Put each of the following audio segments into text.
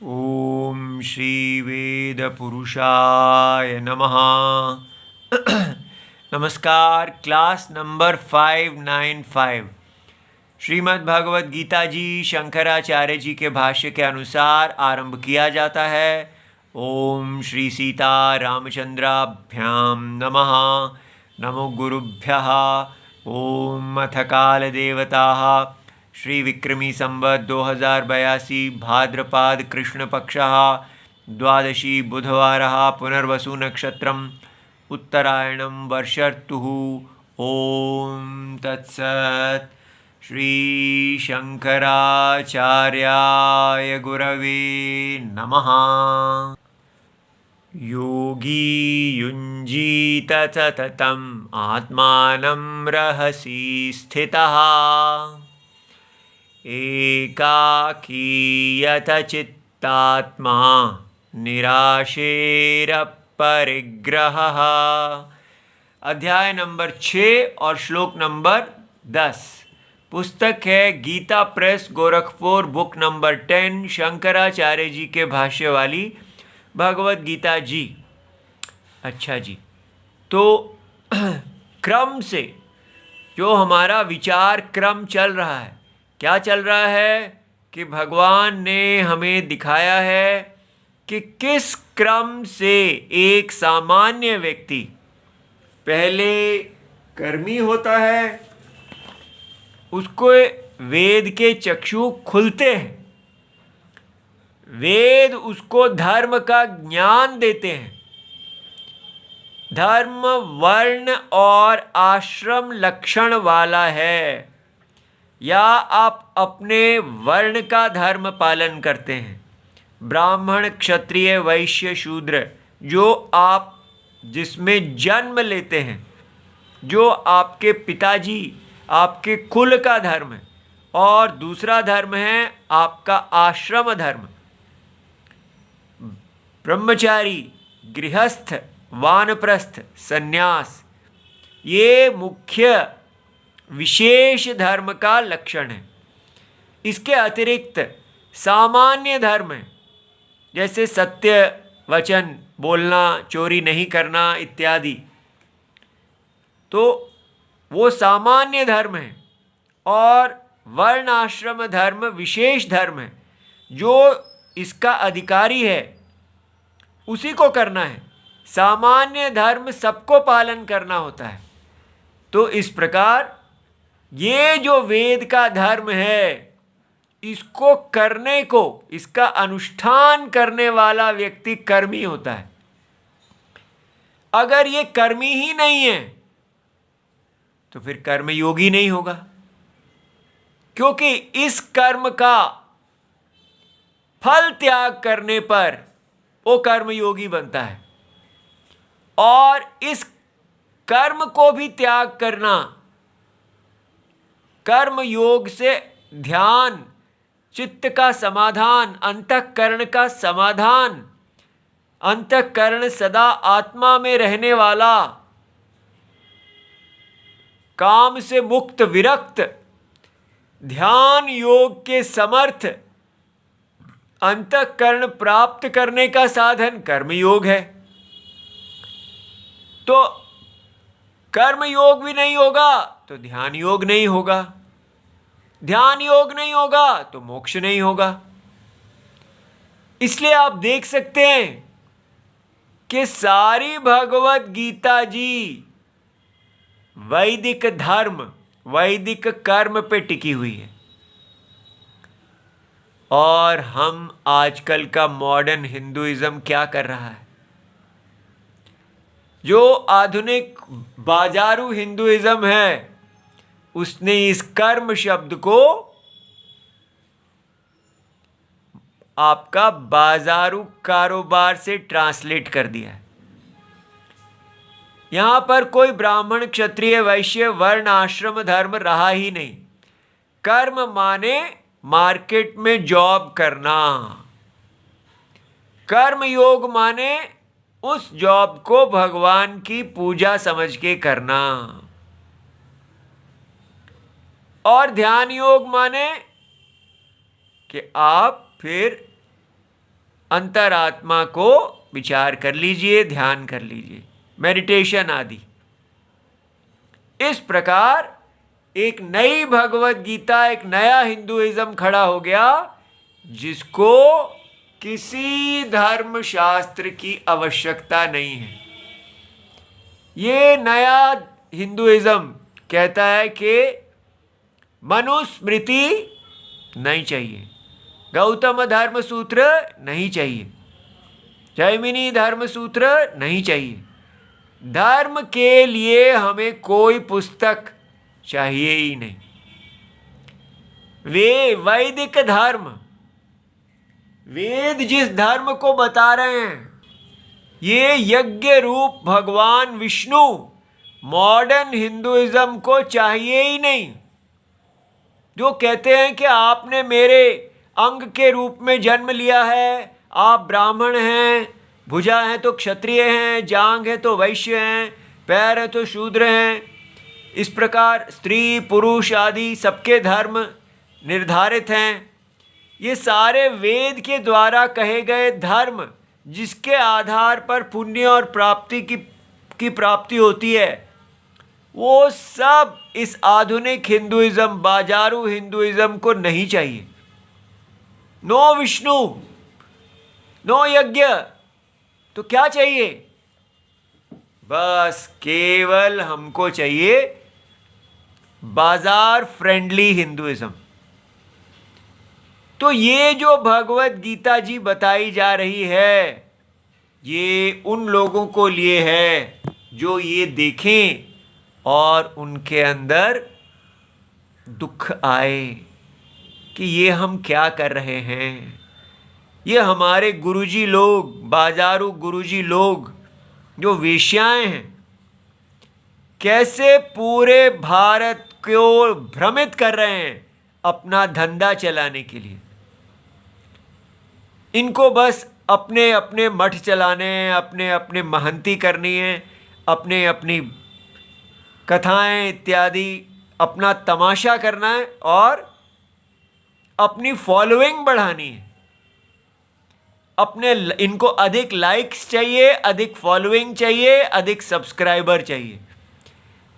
ओम श्री वेद पुरुषाय नमः। नमस्कार। क्लास नंबर 595 श्रीमद् भगवद गीता जी शंकराचार्य जी के भाष्य के अनुसार आरंभ किया जाता है। ओम श्री सीता रामचंद्राभ्याम नमः। नमो गुरुभ्यः। ओम अथ काल देवताः श्री विक्रमी संवत 2082 भाद्रपाद कृष्ण पक्षः द्वादशी बुधवारः पुनर्वसु नक्षत्रम् उत्तरायणं वर्षर्तुः। ओम तत्सत्। श्री शंकराचार्याय गुरवे नमः। योगी युञ्जीत सततम् आत्मानं रहसि स्थितः एकाकीयत चित्तात्मा निराशेरपरिग्रहः। अध्याय नंबर 6 और श्लोक नंबर 10। पुस्तक है Gita press Gorakhpur, book number 10, Shankaracharya ji के भाष्य वाली भगवद गीता जी। अच्छा जी, तो क्रम से जो हमारा विचार क्रम चल रहा है, क्या चल रहा है कि भगवान ने हमें दिखाया है कि किस क्रम से एक सामान्य व्यक्ति पहले कर्मी होता है, उसको वेद के चक्षु खुलते हैं, वेद उसको धर्म का ज्ञान देते हैं। धर्म वर्ण और आश्रम लक्षण वाला है, या आप अपने वर्ण का धर्म पालन करते हैं, ब्राह्मण क्षत्रिय वैश्य शूद्र, जो आप जिसमें जन्म लेते हैं, जो आपके पिताजी आपके कुल का धर्म है, और दूसरा धर्म है आपका आश्रम धर्म। ब्रह्मचारी, गृहस्थ, वानप्रस्थ, सन्यास, ये मुख्य विशेष धर्म का लक्षण है। इसके अतिरिक्त सामान्य धर्म है, जैसे सत्य वचन बोलना, चोरी नहीं करना इत्यादि, तो वो सामान्य धर्म है। और वर्ण आश्रम धर्म विशेष धर्म है, जो इसका अधिकारी है उसी को करना है। सामान्य धर्म सबको पालन करना होता है। तो इस प्रकार ये जो वेद का धर्म है, इसको करने को, इसका अनुष्ठान करने वाला व्यक्ति कर्मी होता है। अगर ये कर्मी ही नहीं है तो फिर कर्मयोगी नहीं होगा, क्योंकि इस कर्म का फल त्याग करने पर वो कर्मयोगी बनता है। और इस कर्म को भी त्याग करना, कर्म योग से ध्यान, चित्त का समाधान, अंतःकरण का समाधान, अंतःकरण सदा आत्मा में रहने वाला, काम से मुक्त विरक्त, ध्यान योग के समर्थ अंतःकरण प्राप्त करने का साधन कर्मयोग है। तो कर्म योग भी नहीं होगा तो ध्यान योग नहीं होगा, ध्यान योग नहीं होगा तो मोक्ष नहीं होगा। इसलिए आप देख सकते हैं कि सारी भगवत गीता जी वैदिक धर्म, वैदिक कर्म पे टिकी हुई है। और हम आजकल का मॉडर्न हिंदुइज्म क्या कर रहा है? जो आधुनिक बाजारू हिंदुइज्म है, उसने इस कर्म शब्द को आपका बाजारू कारोबार से ट्रांसलेट कर दिया है। यहां पर कोई ब्राह्मण क्षत्रिय वैश्य वर्ण आश्रम धर्म रहा ही नहीं। कर्म माने मार्केट में जॉब करना, कर्म योग माने उस जॉब को भगवान की पूजा समझ के करना, और ध्यान योग माने कि आप फिर अंतरात्मा को विचार कर लीजिए, ध्यान कर लीजिए, मेडिटेशन आदि। इस प्रकार एक नई भगवत गीता, एक नया हिंदुइज्म खड़ा हो गया, जिसको किसी धर्म शास्त्र की आवश्यकता नहीं है। ये नया हिंदुइज्म कहता है कि मनुस्मृति नहीं चाहिए, गौतम धर्म सूत्र नहीं चाहिए, जैमिनी धर्म सूत्र नहीं चाहिए, धर्म के लिए हमें कोई पुस्तक चाहिए ही नहीं। वे वैदिक धर्म, वेद जिस धर्म को बता रहे हैं, ये यज्ञ रूप भगवान विष्णु मॉडर्न हिंदुइज्म को चाहिए ही नहीं। जो कहते हैं कि आपने मेरे अंग के रूप में जन्म लिया है, आप ब्राह्मण हैं, भुजा हैं तो क्षत्रिय हैं, जांग है तो वैश्य हैं, पैर है तो शूद्र हैं, इस प्रकार स्त्री पुरुष आदि सबके धर्म निर्धारित हैं। ये सारे वेद के द्वारा कहे गए धर्म, जिसके आधार पर पुण्य और प्राप्ति की प्राप्ति होती है, वो सब इस आधुनिक हिंदुइज्म, बाजारू हिंदुइज्म को नहीं चाहिए। नो विष्णु, नो यज्ञ, तो क्या चाहिए? बस केवल हमको चाहिए बाजार फ्रेंडली हिंदुइज्म। तो ये जो भगवत गीता जी बताई जा रही है, ये उन लोगों को लिए है जो ये देखें और उनके अंदर दुख आए कि ये हम क्या कर रहे हैं। ये हमारे गुरुजी लोग, बाजारू गुरुजी लोग जो वेश्याएं हैं, कैसे पूरे भारत को भ्रमित कर रहे हैं अपना धंधा चलाने के लिए। इनको बस अपने अपने मठ चलाने हैं, अपने अपने महंती करनी है, अपने अपनी कथाएं इत्यादि, अपना तमाशा करना है और अपनी फॉलोइंग बढ़ानी है। इनको अधिक लाइक्स चाहिए, अधिक फॉलोइंग चाहिए, अधिक सब्सक्राइबर चाहिए।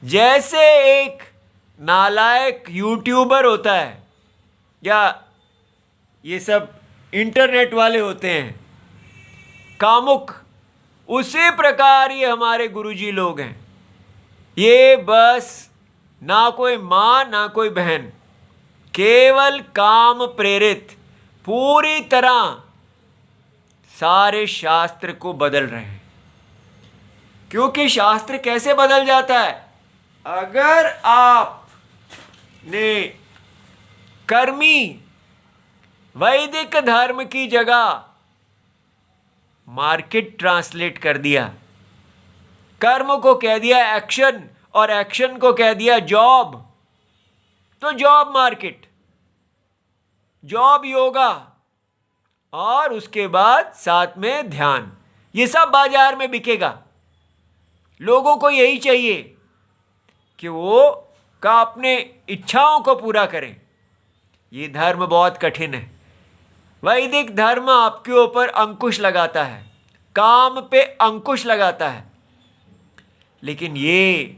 जैसे एक नालायक यूट्यूबर होता है या ये सब इंटरनेट वाले होते हैं कामुक, उसी प्रकार ये हमारे गुरुजी लोग हैं। ये बस ना कोई माँ ना कोई बहन, केवल काम प्रेरित पूरी तरह सारे शास्त्र को बदल रहे हैं। क्योंकि शास्त्र कैसे बदल जाता है? अगर आपने कर्मी वैदिक धर्म की जगह मार्केट ट्रांसलेट कर दिया, कर्म को कह दिया एक्शन और एक्शन को कह दिया जॉब, तो जॉब मार्केट, जॉब योगा और उसके बाद साथ में ध्यान, ये सब बाजार में बिकेगा। लोगों को यही चाहिए कि वो अपने इच्छाओं को पूरा करें। ये धर्म बहुत कठिन है। वैदिक धर्म आपके ऊपर अंकुश लगाता है, काम पे अंकुश लगाता है, लेकिन ये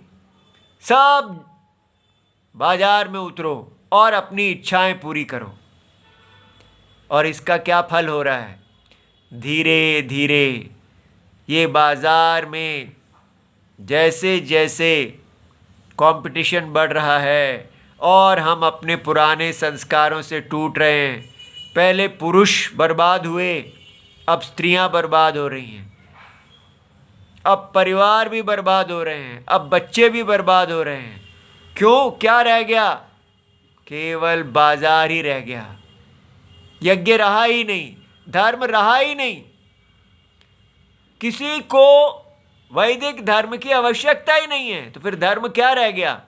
सब बाजार में उतरो और अपनी इच्छाएं पूरी करो। और इसका क्या फल हो रहा है? धीरे धीरे ये बाजार में जैसे जैसे कंपटीशन बढ़ रहा है और हम अपने पुराने संस्कारों से टूट रहे हैं। पहले पुरुष बर्बाद हुए, अब स्त्रियां बर्बाद हो रही हैं, अब परिवार भी बर्बाद हो रहे हैं, अब बच्चे भी बर्बाद हो रहे हैं। क्यों? क्या रह गया? केवल बाजार ही रह गया, यज्ञ रहा ही नहीं, धर्म रहा ही नहीं। किसी को वैदिक धर्म की आवश्यकता ही नहीं है, तो फिर धर्म क्या रह गया?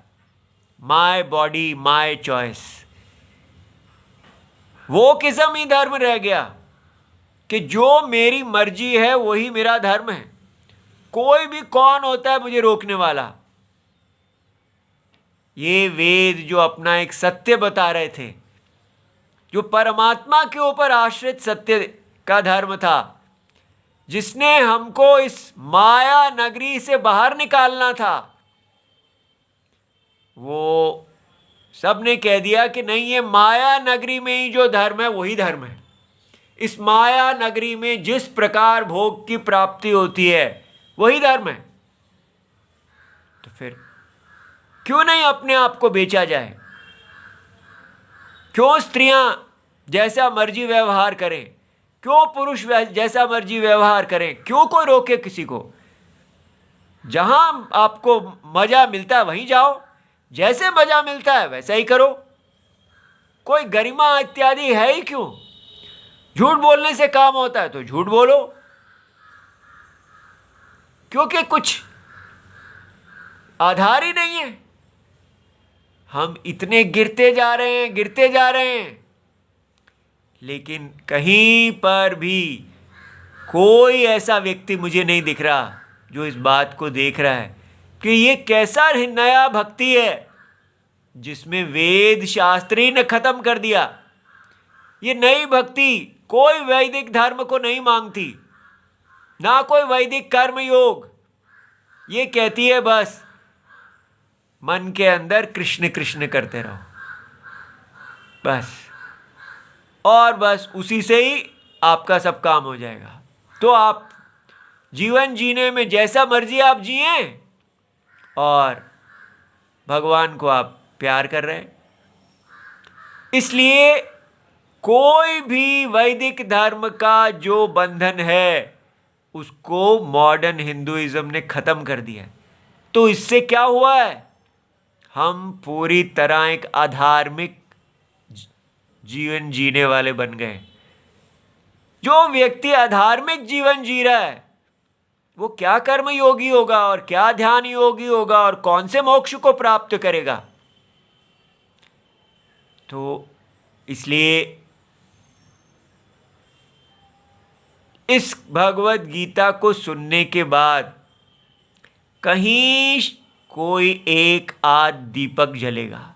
माय बॉडी माय चॉइस, वो किस्म ही धर्म रह गया कि जो मेरी मर्जी है वही मेरा धर्म है। कोई भी कौन होता है मुझे रोकने वाला? ये वेद जो अपना एक सत्य बता रहे थे, जो परमात्मा के ऊपर आश्रित सत्य का धर्म था, जिसने हमको इस माया नगरी से बाहर निकालना था, वो सबने कह दिया कि नहीं, ये माया नगरी में ही जो धर्म है वही धर्म है। इस माया नगरी में जिस प्रकार भोग की प्राप्ति होती है वही धर्म है। तो फिर क्यों नहीं अपने आप को बेचा जाए? क्यों स्त्रियां जैसा मर्जी व्यवहार करें? क्यों पुरुष जैसा मर्जी व्यवहार करें? क्यों कोई रोके किसी को? जहां आपको मजा मिलता है वहीं जाओ, जैसे मजा मिलता है वैसा ही करो। कोई गरिमा इत्यादि है ही क्यों? झूठ बोलने से काम होता है तो झूठ बोलो, क्योंकि कुछ आधार ही नहीं है। हम इतने गिरते जा रहे हैं, लेकिन कहीं पर भी कोई ऐसा व्यक्ति मुझे नहीं दिख रहा जो इस बात को देख रहा है कि ये कैसा नया भक्ति है जिसमें वेद शास्त्र ही ने खत्म कर दिया। ये नई भक्ति कोई वैदिक धर्म को नहीं मांगती, ना कोई वैदिक कर्म योग। ये कहती है बस मन के अंदर कृष्ण कृष्ण करते रहो बस, और बस उसी से ही आपका सब काम हो जाएगा। तो आप जीवन जीने में जैसा मर्जी आप जिए और भगवान को आप प्यार कर रहे हैं। इसलिए कोई भी वैदिक धर्म का जो बंधन है उसको मॉडर्न हिंदुइज्म ने खत्म कर दिया। तो इससे क्या हुआ है? हम पूरी तरह एक अधार्मिक जीवन जीने वाले बन गए। जो व्यक्ति अधार्मिक जीवन जी रहा है वो क्या कर्म योगी होगा और क्या ध्यान योगी होगा और कौन से मोक्ष को प्राप्त करेगा? तो इसलिए इस भगवत गीता को सुनने के बाद कहीं कोई एक आध दीपक जलेगा।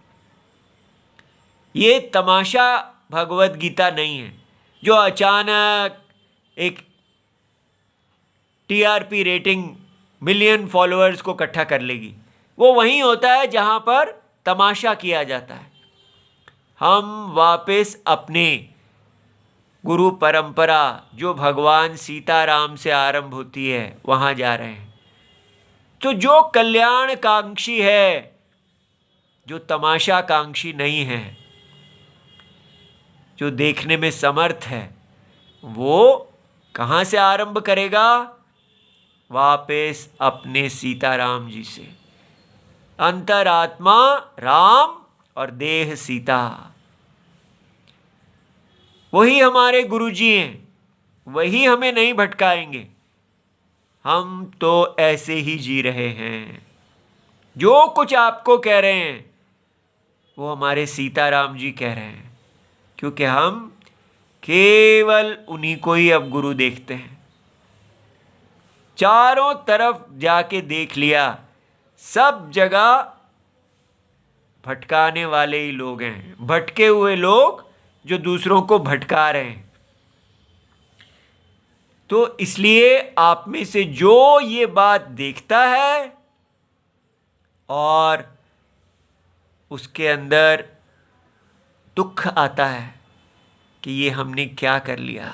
ये तमाशा भगवत गीता नहीं है जो अचानक एक टीआरपी रेटिंग मिलियन फॉलोअर्स को इकट्ठा कर लेगी। वो वहीं होता है जहां पर तमाशा किया जाता है। हम वापस अपने गुरु परंपरा जो भगवान सीताराम से आरंभ होती है वहां जा रहे हैं। तो जो कल्याणकांक्षी है, जो तमाशाकांक्षी नहीं है, जो देखने में समर्थ है, वो कहाँ से आरंभ करेगा? वापस अपने सीताराम जी से। अंतरात्मा राम और देह सीता, वही हमारे गुरुजी हैं, वही हमें नहीं भटकाएंगे। हम तो ऐसे ही जी रहे हैं। जो कुछ आपको कह रहे हैं वो हमारे सीताराम जी कह रहे हैं, क्योंकि हम केवल उन्हीं को ही अब गुरु देखते हैं। चारों तरफ जाके देख लिया, सब जगह भटकाने वाले ही लोग हैं, भटके हुए लोग जो दूसरों को भटका रहे हैं। तो इसलिए आप में से जो ये बात देखता है और उसके अंदर दुख आता है कि ये हमने क्या कर लिया,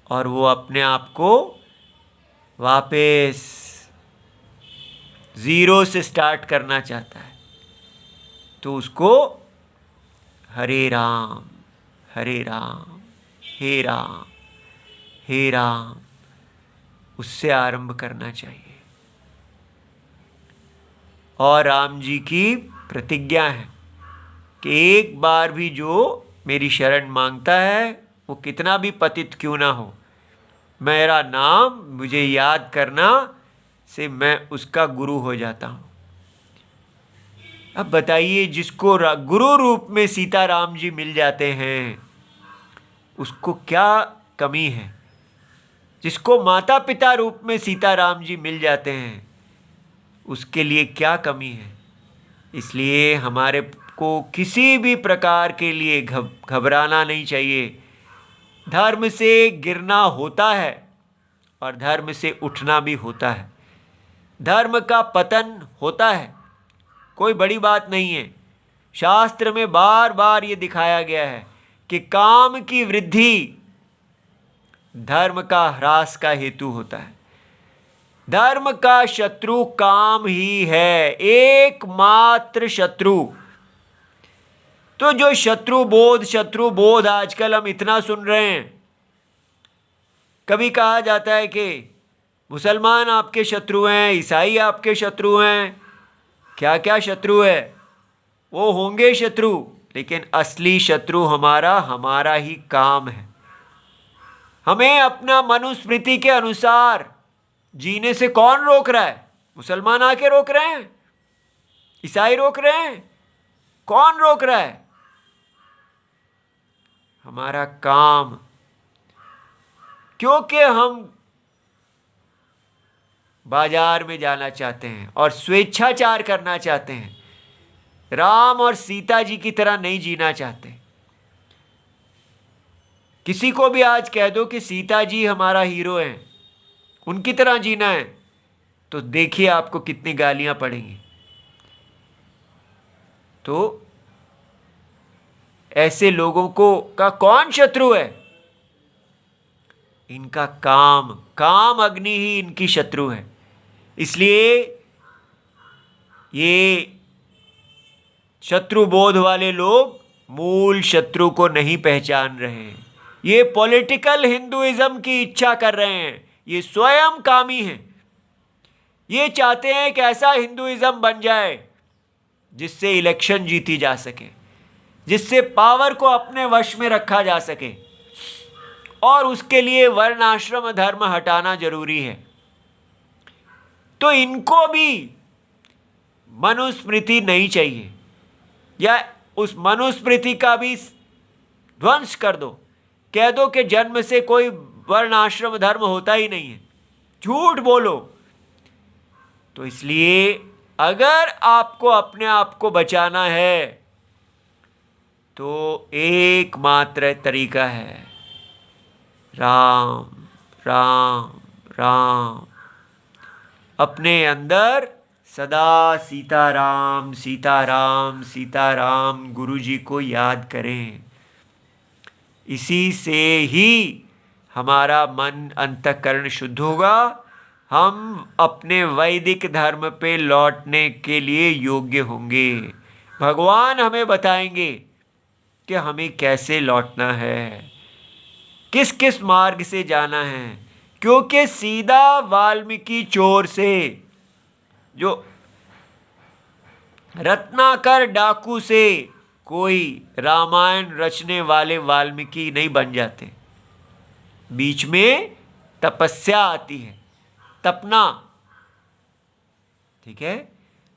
और वो अपने आप को वापस जीरो से स्टार्ट करना चाहता है, तो उसको हरे राम हरे राम हे राम हे राम उससे आरंभ करना चाहिए। और राम जी की प्रतिज्ञा है कि एक बार भी जो मेरी शरण मांगता है, वो कितना भी पतित क्यों ना हो, मेरा नाम मुझे याद करना से मैं उसका गुरु हो जाता हूँ। अब बताइए, जिसको गुरु रूप में सीताराम जी मिल जाते हैं उसको क्या कमी है? जिसको माता पिता रूप में सीताराम जी मिल जाते हैं उसके लिए क्या कमी है? इसलिए हमारे को किसी भी प्रकार के लिए घबराना नहीं चाहिए। धर्म से गिरना होता है और धर्म से उठना भी होता है। धर्म का पतन होता है, कोई बड़ी बात नहीं है। शास्त्र में बार बार ये दिखाया गया है कि काम की वृद्धि धर्म का ह्रास का हेतु होता है। धर्म का शत्रु काम ही है, एकमात्र शत्रु। तो जो शत्रु बोध आजकल हम इतना सुन रहे हैं। कभी कहा जाता है कि मुसलमान आपके शत्रु हैं, ईसाई आपके शत्रु हैं। क्या क्या शत्रु है, वो होंगे शत्रु, लेकिन असली शत्रु हमारा ही काम है। हमें अपना मनुस्मृति के अनुसार जीने से कौन रोक रहा है? मुसलमान आके रोक रहे हैं? ईसाई रोक रहे हैं? कौन रोक रहा है? हमारा काम। क्योंकि हम बाजार में जाना चाहते हैं और स्वेच्छाचार करना चाहते हैं, राम और सीता जी की तरह नहीं जीना चाहते। किसी को भी आज कह दो कि सीता जी हमारा हीरो हैं, उनकी तरह जीना है, तो देखिए आपको कितनी गालियां पड़ेंगी। तो ऐसे लोगों का कौन शत्रु है? इनका काम अग्नि ही इनकी शत्रु है। इसलिए ये शत्रु बोध वाले लोग मूल शत्रु को नहीं पहचान रहे हैं। ये पॉलिटिकल हिंदुइज्म की इच्छा कर रहे हैं। ये स्वयं कामी हैं। ये चाहते हैं कि ऐसा हिंदुइज्म बन जाए जिससे इलेक्शन जीती जा सके, जिससे पावर को अपने वश में रखा जा सके, और उसके लिए वर्ण आश्रम धर्म हटाना जरूरी है। तो इनको भी मनुस्मृति नहीं चाहिए, या उस मनुस्मृति का भी ध्वंस कर दो। कह दो कि जन्म से कोई वर्ण आश्रम धर्म होता ही नहीं है, झूठ बोलो। तो इसलिए अगर आपको अपने आप को बचाना है तो एकमात्र तरीका है राम राम राम। अपने अंदर सदा सीताराम सीताराम सीताराम गुरु जी को याद करें। इसी से ही हमारा मन अंतःकरण शुद्ध होगा। हम अपने वैदिक धर्म पे लौटने के लिए योग्य होंगे। भगवान हमें बताएंगे कि हमें कैसे लौटना है, किस किस मार्ग से जाना है। क्योंकि सीधा वाल्मीकि चोर से, जो रत्नाकर डाकू से कोई रामायण रचने वाले वाल्मीकि नहीं बन जाते। बीच में तपस्या आती है, तपना, ठीक है।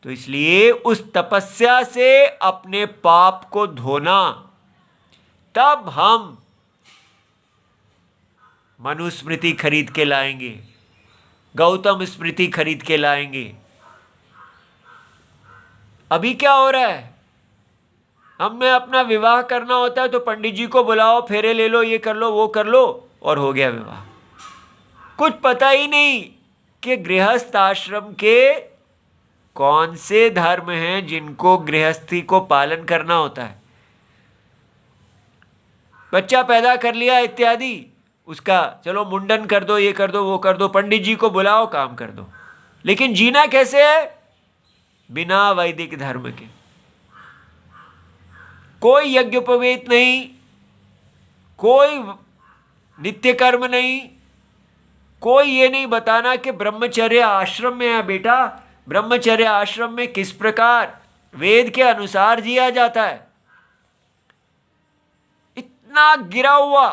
तो इसलिए उस तपस्या से अपने पाप को धोना, तब हम मनुस्मृति खरीद के लाएंगे, गौतम स्मृति खरीद के लाएंगे। अभी क्या हो रहा है? हमें अपना विवाह करना होता है तो पंडित जी को बुलाओ, फेरे ले लो, ये कर लो, वो कर लो, और हो गया विवाह। कुछ पता ही नहीं कि गृहस्थ आश्रम के कौन से धर्म हैं जिनको गृहस्थी को पालन करना होता है। बच्चा पैदा कर लिया इत्यादि, उसका चलो मुंडन कर दो, ये कर दो, वो कर दो, पंडित जी को बुलाओ, काम कर दो। लेकिन जीना कैसे है? बिना वैदिक धर्म के। कोई यज्ञोपवीत नहीं, कोई नित्य कर्म नहीं, कोई ये नहीं बताना कि ब्रह्मचर्य आश्रम में है। बेटा, ब्रह्मचर्य आश्रम में किस प्रकार वेद के अनुसार जिया जाता है। इतना गिरा हुआ,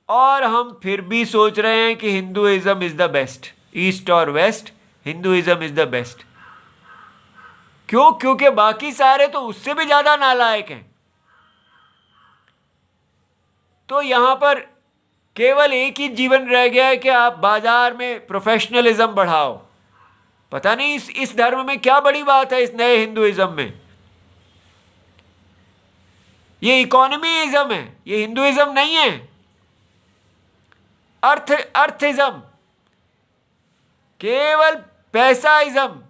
और हम फिर भी सोच रहे हैं कि Hinduism is the best. East और west, Hinduism is the best. क्यों? क्योंकि बाकी सारे तो उससे भी ज्यादा नालायक हैं। तो यहां पर केवल एक ही जीवन रह गया है कि आप बाजार में प्रोफेशनलिज्म बढ़ाओ। पता नहीं इस धर्म में क्या बड़ी बात है, इस नए हिंदुइज्म में। ये इकोनॉमीइज्म है, ये हिंदुइज्म नहीं है। अर्थिज्म, केवल पैसाइज्म।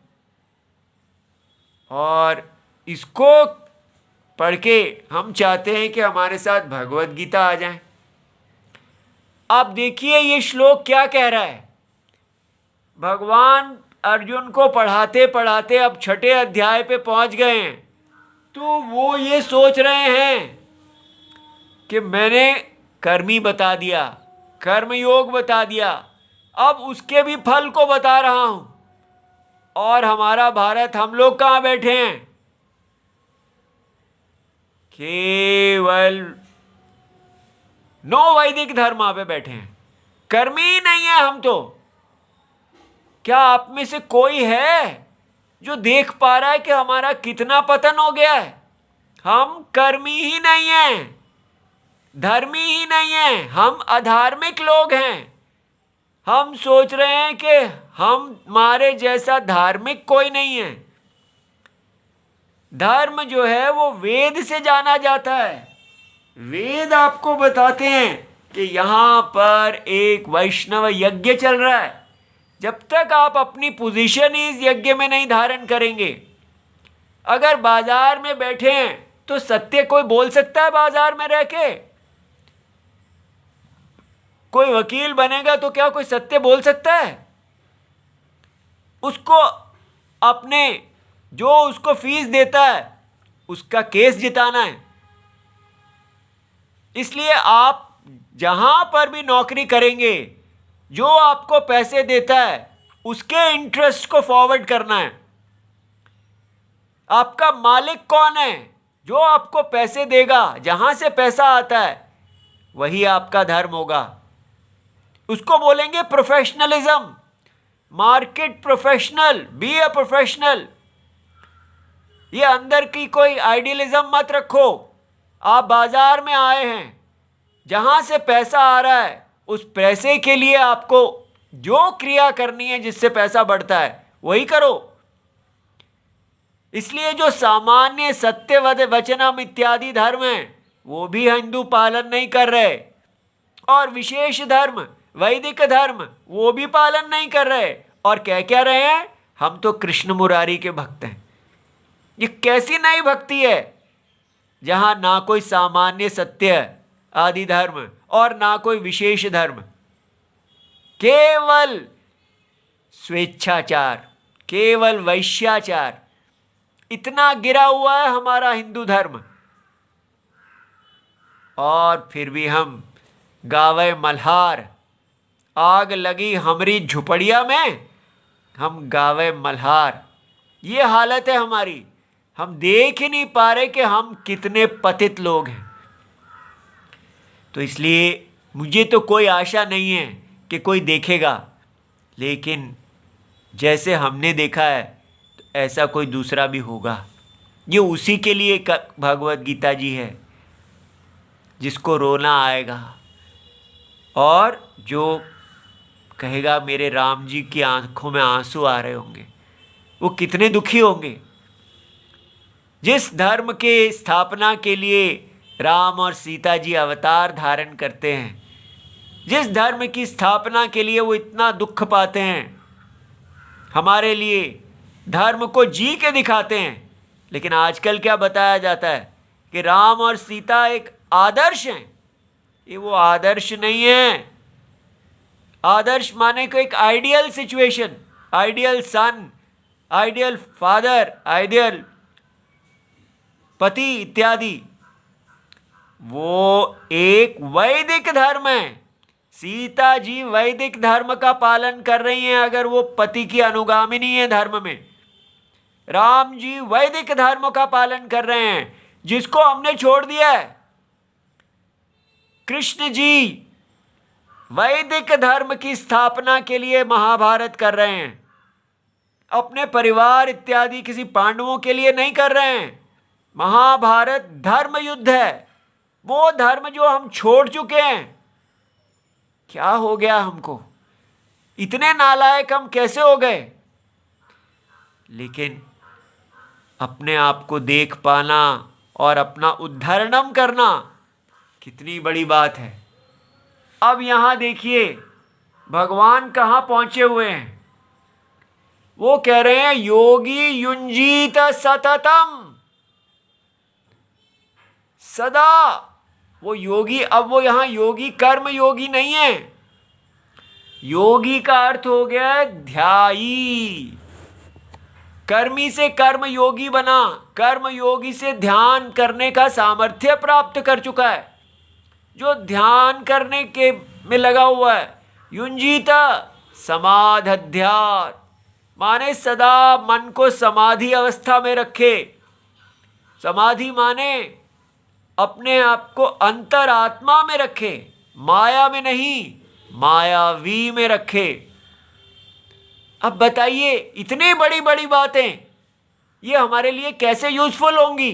और इसको पढ़ के हम चाहते हैं कि हमारे साथ भगवत गीता आ जाए। अब देखिए ये श्लोक क्या कह रहा है। भगवान अर्जुन को पढ़ाते पढ़ाते अब 6ठे अध्याय पे पहुंच गए हैं, तो वो ये सोच रहे हैं कि मैंने कर्मी बता दिया, कर्म योग बता दिया, अब उसके भी फल को बता रहा हूं। और हमारा भारत, हम लोग कहां बैठे हैं? केवल नौ वैदिक धर्म पे बैठे हैं, कर्मी ही नहीं है हम तो। क्या आप में से कोई है जो देख पा रहा है कि हमारा कितना पतन हो गया है? हम कर्मी ही नहीं हैं, धर्मी ही नहीं हैं, हम अधार्मिक लोग हैं। हम सोच रहे हैं कि हमारे जैसा धार्मिक कोई नहीं है। धर्म जो है वो वेद से जाना जाता है। वेद आपको बताते हैं कि यहां पर एक वैष्णव यज्ञ चल रहा है। जब तक आप अपनी पोजीशन इस यज्ञ में नहीं धारण करेंगे, अगर बाजार में बैठे हैं तो सत्य कोई बोल सकता है? बाजार में रह के कोई वकील बनेगा तो क्या कोई सत्य बोल सकता है? उसको अपने जो उसको फीस देता है उसका केस जिताना है। इसलिए आप जहां पर भी नौकरी करेंगे, जो आपको पैसे देता है उसके इंटरेस्ट को फॉरवर्ड करना है। आपका मालिक कौन है? जो आपको पैसे देगा, जहां से पैसा आता है वही आपका धर्म होगा। उसको बोलेंगे professionalism, market professional, be a professional. ये अंदर की कोई आइडियलिज्म मत रखो। आप बाजार में आए हैं, जहां से पैसा आ रहा है उस पैसे के लिए आपको जो क्रिया करनी है जिससे पैसा बढ़ता है वही करो। इसलिए जो सामान्य सत्य वचनम इत्यादि धर्म है वो भी हिंदू पालन नहीं कर रहे, और विशेष धर्म वैदिक धर्म वो भी पालन नहीं कर रहे। और क्या रहे हैं? हम तो कृष्ण मुरारी के भक्त हैं। ये कैसी नई भक्ति है जहां ना कोई सामान्य सत्य आदि धर्म और ना कोई विशेष धर्म, केवल स्वेच्छाचार, केवल वैश्याचार। इतना गिरा हुआ है हमारा हिंदू धर्म। और फिर भी हम गावे मल्हार, आग लगी हमारी झुपड़िया में, हम गावे मल्हार। ये हालत है हमारी। हम देख ही नहीं पा रहे कि हम कितने पतित लोग हैं। तो इसलिए मुझे तो कोई आशा नहीं है कि कोई देखेगा, लेकिन जैसे हमने देखा है तो ऐसा कोई दूसरा भी होगा। ये उसी के लिए भगवत गीता जी है जिसको रोना आएगा, और जो कहेगा मेरे राम जी की आंखों में आंसू आ रहे होंगे, वो कितने दुखी होंगे। जिस धर्म के स्थापना के लिए राम और सीता जी अवतार धारण करते हैं, जिस धर्म की स्थापना के लिए वो इतना दुख पाते हैं, हमारे लिए धर्म को जी के दिखाते हैं, लेकिन आजकल क्या बताया जाता है कि राम और सीता एक आदर्श हैं। ये वो आदर्श नहीं है। आदर्श माने को एक आइडियल सिचुएशन, आइडियल सन, आइडियल फादर, आइडियल पति इत्यादि। वो एक वैदिक धर्म है। सीता जी वैदिक धर्म का पालन कर रही हैं अगर वो पति की अनुगामिनी है धर्म में। राम जी वैदिक धर्म का पालन कर रहे हैं जिसको हमने छोड़ दिया है। कृष्ण जी वैदिक धर्म की स्थापना के लिए महाभारत कर रहे हैं, अपने परिवार इत्यादि किसी पांडवों के लिए नहीं कर रहे हैं। महाभारत धर्म युद्ध है, वो धर्म जो हम छोड़ चुके हैं। क्या हो गया हमको? इतने नालायक हम कैसे हो गए? लेकिन अपने आप को देख पाना और अपना उद्धरणम करना कितनी बड़ी बात है। अब यहां देखिए भगवान कहां पहुंचे हुए हैं। वो कह रहे हैं योगी युंजीत सततम, सदा। वो योगी, अब वो यहां योगी कर्म योगी नहीं है। योगी का अर्थ हो गया है ध्यायी। कर्मी से कर्म योगी बना, कर्म योगी से ध्यान करने का सामर्थ्य प्राप्त कर चुका है, जो ध्यान करने के में लगा हुआ है। युंजीता समाधध्यात्, माने सदा मन को समाधि अवस्था में रखे। समाधि माने अपने आप को अंतरात्मा में रखे, माया में नहीं, मायावी में रखे। अब बताइए इतनी बड़ी बड़ी बातें ये हमारे लिए कैसे यूजफुल होंगी,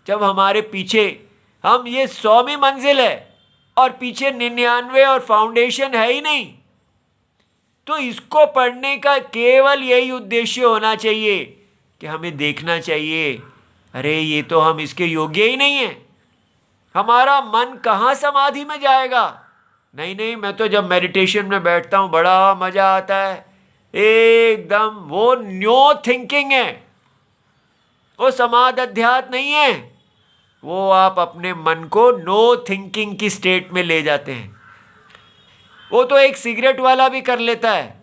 जब हमारे पीछे हम ये 100वीं मंजिल है और पीछे 99 और फाउंडेशन है ही नहीं। तो इसको पढ़ने का केवल यही उद्देश्य होना चाहिए कि हमें देखना चाहिए, अरे ये तो हम इसके योग्य ही नहीं है। हमारा मन कहाँ समाधि में जाएगा। नहीं नहीं, मैं तो जब मेडिटेशन में बैठता हूँ बड़ा मजा आता है, एकदम वो न्यो थिंकिंग है, वो समाध अध्यात्म नहीं है। वो आप अपने मन को नो थिंकिंग की स्टेट में ले जाते हैं। वो तो एक सिगरेट वाला भी कर लेता है,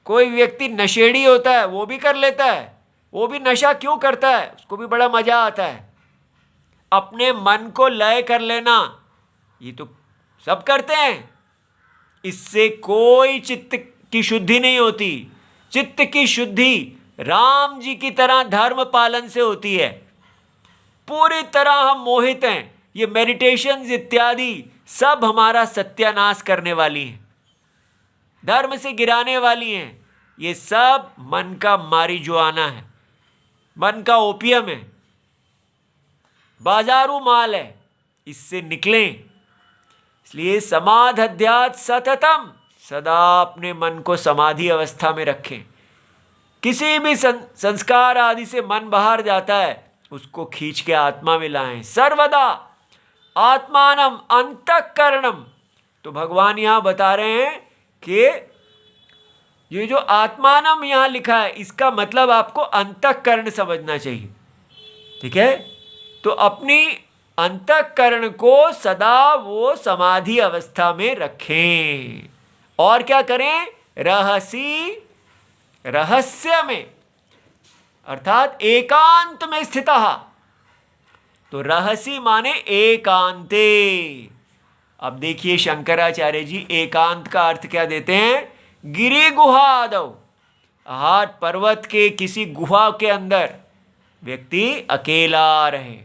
कोई व्यक्ति नशेड़ी होता है वो भी कर लेता है। वो भी नशा क्यों करता है, उसको भी बड़ा मजा आता है। अपने मन को लय कर लेना ये तो सब करते हैं, इससे कोई चित्त की शुद्धि नहीं होती। चित्त की शुद्धि राम जी की तरह धर्म पालन से होती है। पूरी तरह हम मोहित हैं, ये मेडिटेशंस इत्यादि सब हमारा सत्यानाश करने वाली हैं, धर्म से गिराने वाली हैं। ये सब मन का मारिजुआना है, मन का ओपियम है, बाजारू माल है, इससे निकलें। इसलिए समाधध्यात् सततम, सदा अपने मन को समाधि अवस्था में रखें। किसी भी संस्कार आदि से मन बाहर जाता है, उसको खींच के आत्मा में लाएं। सर्वदा आत्मानम अंतःकरणम, तो भगवान यहां बता रहे हैं कि ये जो आत्मानम यहां लिखा है इसका मतलब आपको अंतःकरण समझना चाहिए। ठीक है, तो अपनी अंतःकरण को सदा वो समाधि अवस्था में रखें। और क्या करें, रहसी, रहस्य में, अर्थात एकांत में स्थितः। तो रहसी माने एकांते। अब देखिए शंकराचार्य जी एकांत का अर्थ क्या देते हैं, गिरि गुहादौ, अर्थात पर्वत के किसी गुहा के अंदर व्यक्ति अकेला रहे।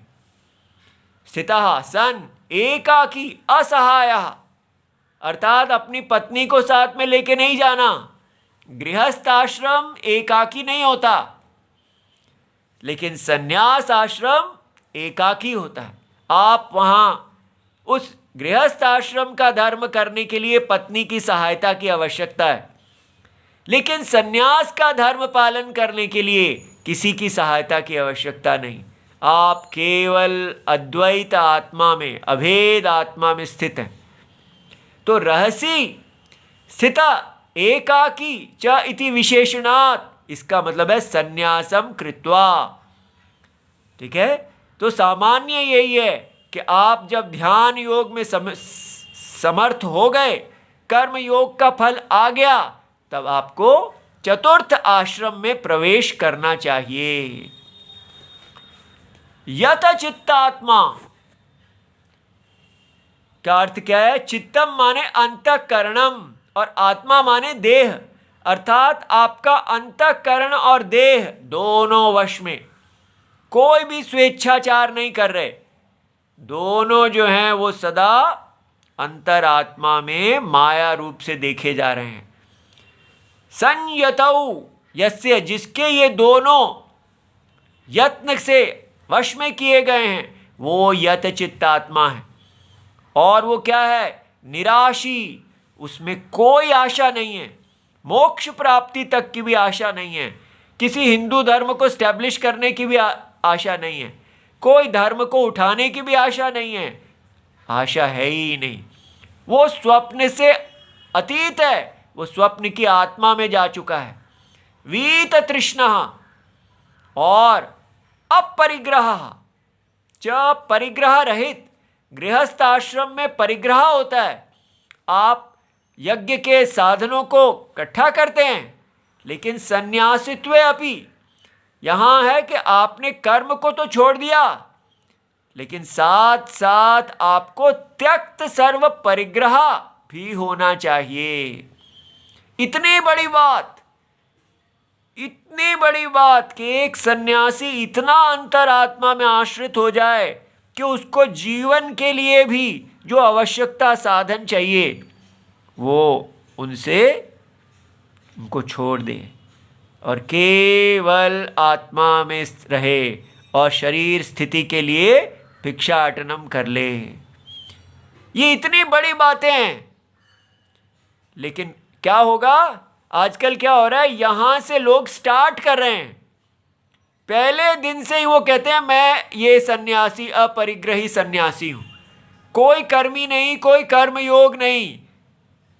स्थितः सन एकाकी असहायः, अर्थात अपनी पत्नी को साथ में लेके नहीं जाना। गृहस्थ आश्रम एकाकी नहीं होता, लेकिन संन्यास आश्रम एकाकी होता है। आप वहाँ उस गृहस्थ आश्रम का धर्म करने के लिए पत्नी की सहायता की आवश्यकता है, लेकिन संन्यास का धर्म पालन करने के लिए किसी की सहायता की आवश्यकता नहीं। आप केवल अद्वैत आत्मा में, अभेद आत्मा में स्थित हैं। तो रहसी स्थिता एकाकी च इति विशेषणात्, इसका मतलब है संन्यासम कृत्वा। ठीक है, तो सामान्य यही है कि आप जब ध्यान योग में समर्थ हो गए, कर्म योग का फल आ गया, तब आपको चतुर्थ आश्रम में प्रवेश करना चाहिए। यत चित्तात्मा का अर्थ क्या है, चित्तम माने अंतःकरणम और आत्मा माने देह, अर्थात आपका अंतःकरण और देह दोनों वश में, कोई भी स्वेच्छाचार नहीं कर रहे। दोनों जो हैं वो सदा अंतरात्मा में माया रूप से देखे जा रहे हैं। संयतौ यस्य, जिसके ये दोनों यत्न से वश में किए गए हैं, वो यत चित्तात्मा है। और वो क्या है, निराशी, उसमें कोई आशा नहीं है, मोक्ष प्राप्ति तक की भी आशा नहीं है, किसी हिंदू धर्म को स्टैब्लिश करने की भी आशा नहीं है, कोई धर्म को उठाने की भी आशा नहीं है। आशा है ही नहीं। वो स्वप्न से अतीत है, वो स्वप्न की आत्मा में जा चुका है। वीत तृष्णा और अपरिग्रह, जब परिग्रह रहित, गृहस्थ आश्रम में परिग्रह होता है। आप यज्ञ के साधनों को इकट्ठा करते हैं, लेकिन संन्यासित्व अपि यहाँ है कि आपने कर्म को तो छोड़ दिया, लेकिन साथ साथ आपको त्यक्त सर्व परिग्रह भी होना चाहिए। इतनी बड़ी बात, इतनी बड़ी बात कि एक सन्यासी इतना अंतरात्मा में आश्रित हो जाए कि उसको जीवन के लिए भी जो आवश्यकता साधन चाहिए वो उनसे उनको छोड़ दे और केवल आत्मा में रहे और शरीर स्थिति के लिए भिक्षाटनम कर ले। ये इतनी बड़ी बातें हैं, लेकिन क्या होगा, आजकल क्या हो रहा है, यहां से लोग स्टार्ट कर रहे हैं। पहले दिन से ही वो कहते हैं मैं ये सन्यासी, अपरिग्रही सन्यासी हूं, कोई कर्मी नहीं, कोई कर्म योग नहीं।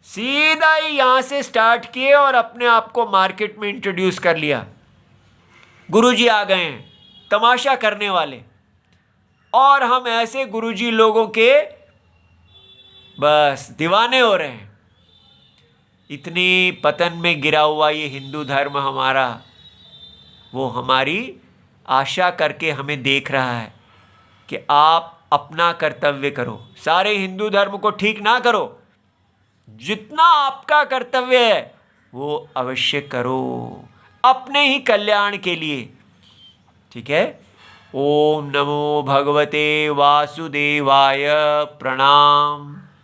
सीधा ही यहां से स्टार्ट किए और अपने आप को मार्केट में इंट्रोड्यूस कर लिया। गुरुजी आ गए हैं तमाशा करने वाले, और हम ऐसे गुरुजी लोगों के बस दीवाने हो रहे हैं। इतनी पतन में गिरा हुआ ये हिंदू धर्म हमारा, वो हमारी आशा करके हमें देख रहा है कि आप अपना कर्तव्य करो। सारे हिंदू धर्म को ठीक ना करो, जितना आपका कर्तव्य है वो अवश्य करो अपने ही कल्याण के लिए। ठीक है। ओम नमो भगवते वासुदेवाय। प्रणाम।